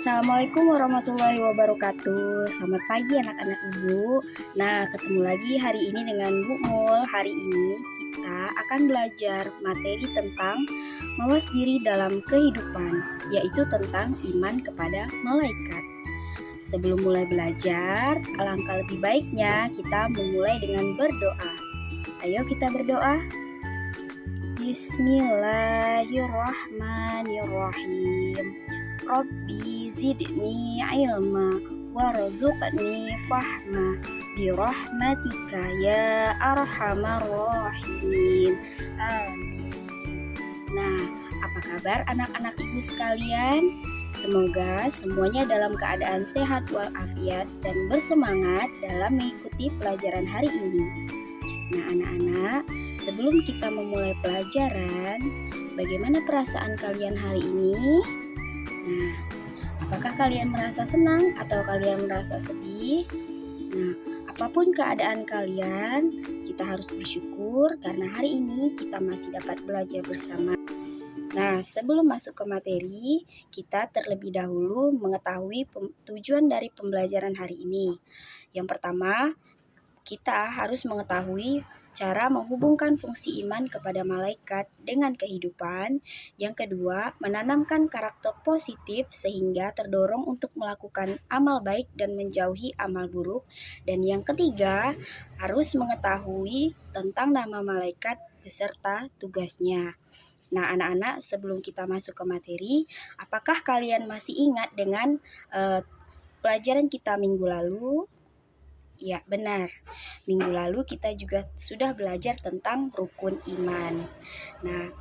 Assalamualaikum warahmatullahi wabarakatuh. Selamat pagi anak-anak ibu. Nah, ketemu lagi hari ini dengan Bu Mul. Hari ini kita akan belajar materi tentang mawas diri dalam kehidupan, yaitu tentang iman kepada malaikat. Sebelum mulai belajar, alangkah lebih baiknya kita memulai dengan berdoa. Ayo kita berdoa. Bismillahirrahmanirrahim. Rabbi zidni ilma warzuqni fahma birahmatika ya arhamar rahimin. Amin. Nah, apa kabar anak-anak ibu sekalian? Semoga semuanya dalam keadaan sehat walafiat dan bersemangat dalam mengikuti pelajaran hari ini. Nah, anak-anak, sebelum kita memulai pelajaran, bagaimana perasaan kalian hari ini? Nah, apakah kalian merasa senang atau kalian merasa sedih? Nah, apapun keadaan kalian, kita harus bersyukur karena hari ini kita masih dapat belajar bersama. Nah, sebelum masuk ke materi, kita terlebih dahulu mengetahui tujuan dari pembelajaran hari ini. Yang pertama, kita harus mengetahui cara menghubungkan fungsi iman kepada malaikat dengan kehidupan. Yang kedua, menanamkan karakter positif sehingga terdorong untuk melakukan amal baik dan menjauhi amal buruk. Dan yang ketiga, harus mengetahui tentang nama malaikat beserta tugasnya. Nah, anak-anak, sebelum kita masuk ke materi, apakah kalian masih ingat dengan pelajaran kita minggu lalu? Ya, benar. Minggu lalu kita juga sudah belajar tentang rukun iman. Nah,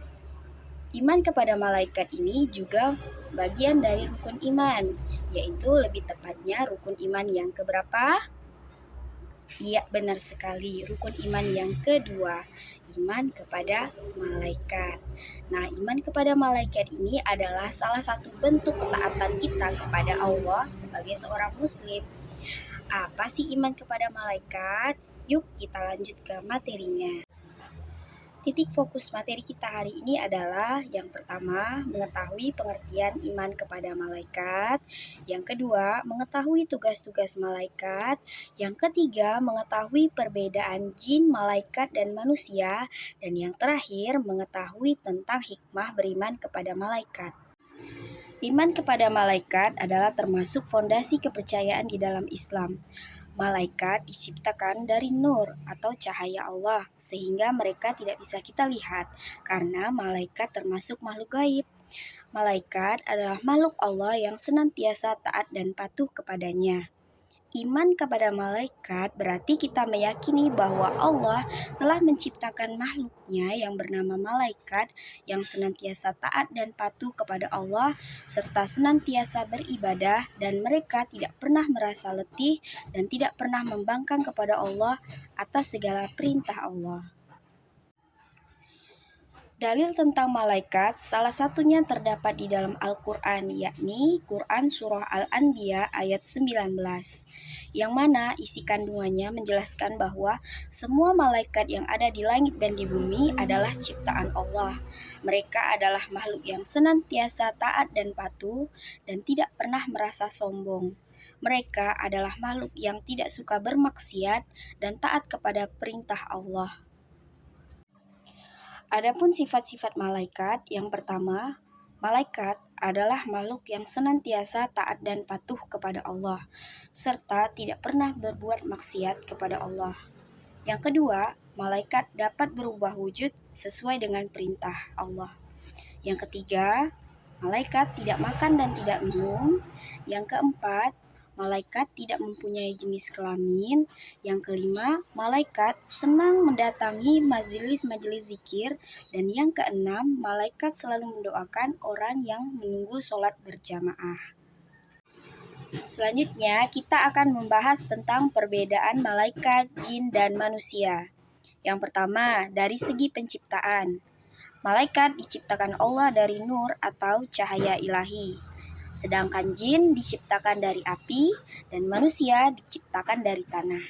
iman kepada malaikat ini juga bagian dari rukun iman, yaitu lebih tepatnya rukun iman yang keberapa? Iya, benar sekali. Rukun iman yang kedua, iman kepada malaikat. Nah, iman kepada malaikat ini adalah salah satu bentuk ketaatan kita kepada Allah sebagai seorang muslim. Apa sih iman kepada malaikat? Yuk kita lanjut ke materinya. Titik fokus materi kita hari ini adalah yang pertama, mengetahui pengertian iman kepada malaikat. Yang kedua, mengetahui tugas-tugas malaikat. Yang ketiga, mengetahui perbedaan jin, malaikat, dan manusia. Dan yang terakhir, mengetahui tentang hikmah beriman kepada malaikat. Iman kepada malaikat adalah termasuk fondasi kepercayaan di dalam Islam. Malaikat diciptakan dari nur atau cahaya Allah, sehingga mereka tidak bisa kita lihat, karena malaikat termasuk makhluk gaib. Malaikat adalah makhluk Allah yang senantiasa taat dan patuh kepadanya. Iman kepada malaikat berarti kita meyakini bahwa Allah telah menciptakan makhluknya yang bernama malaikat yang senantiasa taat dan patuh kepada Allah serta senantiasa beribadah, dan mereka tidak pernah merasa letih dan tidak pernah membangkang kepada Allah atas segala perintah Allah. Dalil tentang malaikat salah satunya terdapat di dalam Al-Quran, yakni Quran Surah Al-Anbiya ayat 19, yang mana isi kandungannya menjelaskan bahwa semua malaikat yang ada di langit dan di bumi adalah ciptaan Allah. Mereka adalah makhluk yang senantiasa taat dan patuh dan tidak pernah merasa sombong. Mereka adalah makhluk yang tidak suka bermaksiat dan taat kepada perintah Allah. Adapun sifat-sifat malaikat, yang pertama, malaikat adalah makhluk yang senantiasa taat dan patuh kepada Allah, serta tidak pernah berbuat maksiat kepada Allah. Yang kedua, malaikat dapat berubah wujud sesuai dengan perintah Allah. Yang ketiga, malaikat tidak makan dan tidak minum. Yang keempat, malaikat tidak mempunyai jenis kelamin. Yang kelima, malaikat senang mendatangi majelis-majelis zikir. Dan yang keenam, malaikat selalu mendoakan orang yang menunggu sholat berjamaah. Selanjutnya, kita akan membahas tentang perbedaan malaikat, jin, dan manusia. Yang pertama, dari segi penciptaan. Malaikat diciptakan Allah dari nur atau cahaya ilahi. Sedangkan jin diciptakan dari api dan manusia diciptakan dari tanah.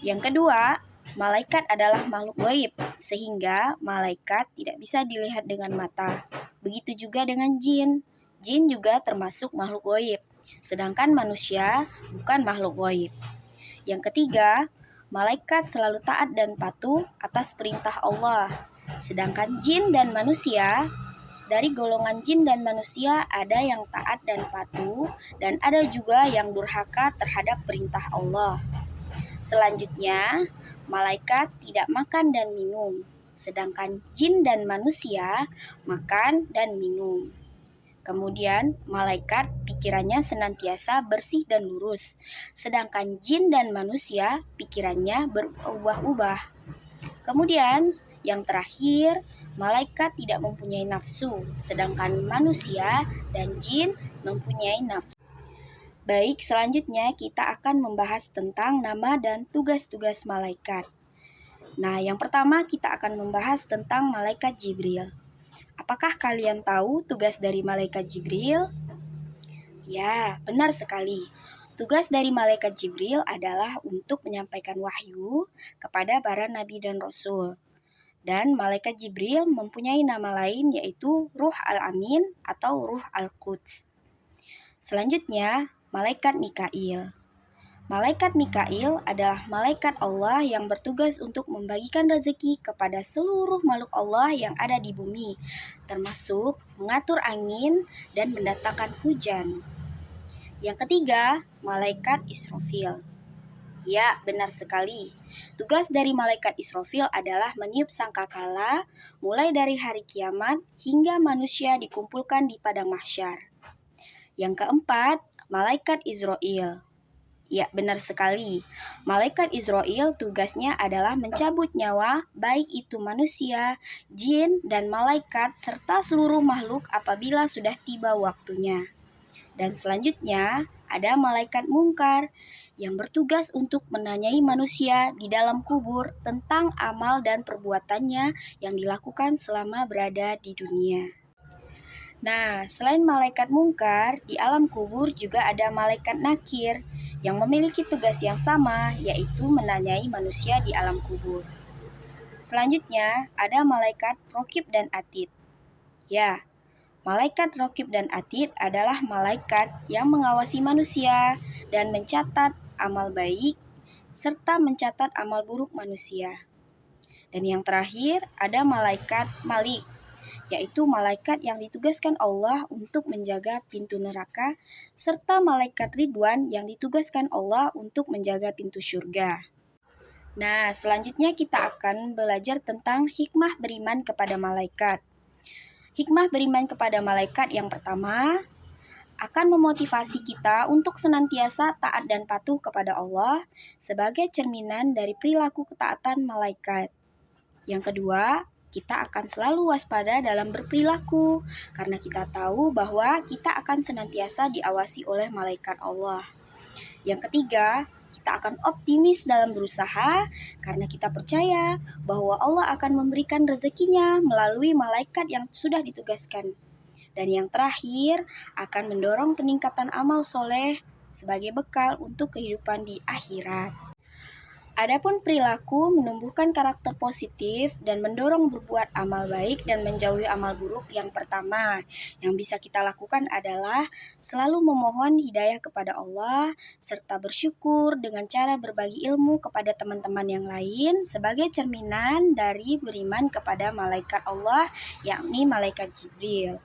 Yang kedua, malaikat adalah makhluk gaib, sehingga malaikat tidak bisa dilihat dengan mata. Begitu juga dengan jin. Jin juga termasuk makhluk gaib, sedangkan manusia bukan makhluk gaib. Yang ketiga, malaikat selalu taat dan patuh atas perintah Allah. Sedangkan jin dan manusia, dari golongan jin dan manusia ada yang taat dan patuh, dan ada juga yang durhaka terhadap perintah Allah. Selanjutnya, malaikat tidak makan dan minum, sedangkan jin dan manusia makan dan minum. Kemudian, malaikat pikirannya senantiasa bersih dan lurus, sedangkan jin dan manusia pikirannya berubah-ubah. Kemudian, yang terakhir, malaikat tidak mempunyai nafsu, sedangkan manusia dan jin mempunyai nafsu. Baik, selanjutnya kita akan membahas tentang nama dan tugas-tugas malaikat. Nah, yang pertama kita akan membahas tentang malaikat Jibril. Apakah kalian tahu tugas dari malaikat Jibril? Ya, benar sekali. Tugas dari malaikat Jibril adalah untuk menyampaikan wahyu kepada para nabi dan rasul. Dan malaikat Jibril mempunyai nama lain yaitu Ruh Al-Amin atau Ruh Al-Quds. Selanjutnya, malaikat Mikail. Malaikat Mikail adalah malaikat Allah yang bertugas untuk membagikan rezeki kepada seluruh makhluk Allah yang ada di bumi, termasuk mengatur angin dan mendatangkan hujan. Yang ketiga, malaikat Israfil. Ya, benar sekali. Tugas dari malaikat Israfil adalah meniup sangkakala mulai dari hari kiamat hingga manusia dikumpulkan di padang mahsyar. Yang keempat, malaikat Israel. Ya, benar sekali. Malaikat Israel tugasnya adalah mencabut nyawa, baik itu manusia, jin, dan malaikat, serta seluruh makhluk apabila sudah tiba waktunya. Dan selanjutnya, ada malaikat mungkar yang bertugas untuk menanyai manusia di dalam kubur tentang amal dan perbuatannya yang dilakukan selama berada di dunia. Nah, selain malaikat mungkar, di alam kubur juga ada malaikat nakir yang memiliki tugas yang sama, yaitu menanyai manusia di alam kubur. Selanjutnya, ada malaikat Rokib dan Atid. Ya, malaikat Rokib dan Atid adalah malaikat yang mengawasi manusia dan mencatat amal baik serta mencatat amal buruk manusia. Dan yang terakhir, ada malaikat Malik, yaitu malaikat yang ditugaskan Allah untuk menjaga pintu neraka, serta malaikat Ridwan yang ditugaskan Allah untuk menjaga pintu surga. Nah, selanjutnya kita akan belajar tentang hikmah beriman kepada malaikat. Hikmah beriman kepada malaikat yang pertama, akan memotivasi kita untuk senantiasa taat dan patuh kepada Allah sebagai cerminan dari perilaku ketaatan malaikat. Yang kedua, kita akan selalu waspada dalam berperilaku karena kita tahu bahwa kita akan senantiasa diawasi oleh malaikat Allah. Yang ketiga, kita akan optimis dalam berusaha karena kita percaya bahwa Allah akan memberikan rezekinya melalui malaikat yang sudah ditugaskan. Dan yang terakhir, akan mendorong peningkatan amal soleh sebagai bekal untuk kehidupan di akhirat. Adapun perilaku menumbuhkan karakter positif dan mendorong berbuat amal baik dan menjauhi amal buruk. Yang pertama yang bisa kita lakukan adalah selalu memohon hidayah kepada Allah serta bersyukur dengan cara berbagi ilmu kepada teman-teman yang lain sebagai cerminan dari beriman kepada malaikat Allah, yakni malaikat Jibril.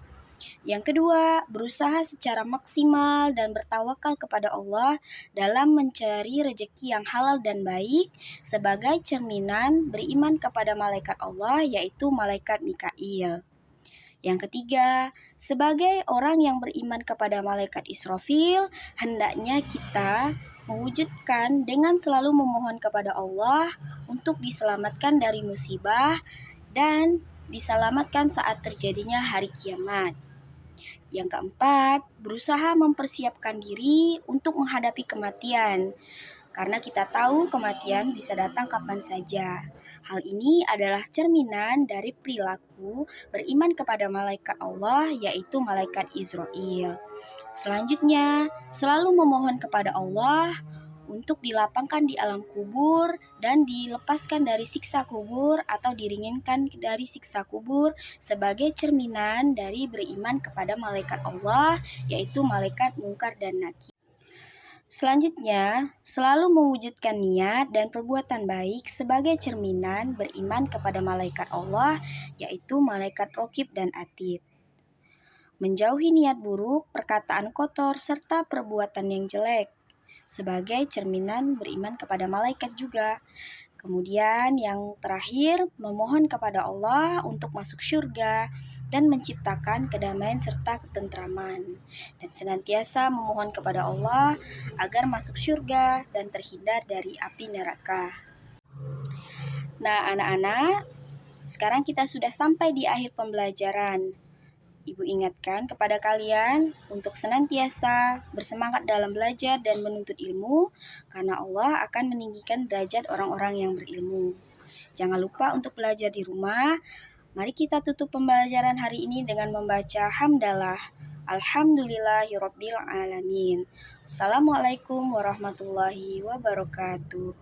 Yang kedua, berusaha secara maksimal dan bertawakal kepada Allah dalam mencari rezeki yang halal dan baik sebagai cerminan beriman kepada malaikat Allah, yaitu malaikat Mikail. Yang ketiga, sebagai orang yang beriman kepada malaikat Israfil, hendaknya kita mewujudkan dengan selalu memohon kepada Allah untuk diselamatkan dari musibah dan diselamatkan saat terjadinya hari kiamat. Yang keempat, berusaha mempersiapkan diri untuk menghadapi kematian, karena kita tahu kematian bisa datang kapan saja. Hal ini adalah cerminan dari perilaku beriman kepada malaikat Allah, yaitu malaikat Israel. Selanjutnya, selalu memohon kepada Allah untuk dilapangkan di alam kubur dan dilepaskan dari siksa kubur atau diringankan dari siksa kubur sebagai cerminan dari beriman kepada malaikat Allah, yaitu malaikat Munkar dan Nakir. Selanjutnya, selalu mewujudkan niat dan perbuatan baik sebagai cerminan beriman kepada malaikat Allah, yaitu malaikat Raqib dan Atid. Menjauhi niat buruk, perkataan kotor, serta perbuatan yang jelek sebagai cerminan beriman kepada malaikat juga. Kemudian yang terakhir, memohon kepada Allah untuk masuk surga dan menciptakan kedamaian serta ketentraman. Dan senantiasa memohon kepada Allah agar masuk surga dan terhindar dari api neraka. Nah, anak-anak, sekarang kita sudah sampai di akhir pembelajaran. Ibu ingatkan kepada kalian untuk senantiasa bersemangat dalam belajar dan menuntut ilmu, karena Allah akan meninggikan derajat orang-orang yang berilmu. Jangan lupa untuk belajar di rumah. Mari kita tutup pembelajaran hari ini dengan membaca hamdalah. Alhamdulillahirabbil alamin. Assalamualaikum warahmatullahi wabarakatuh.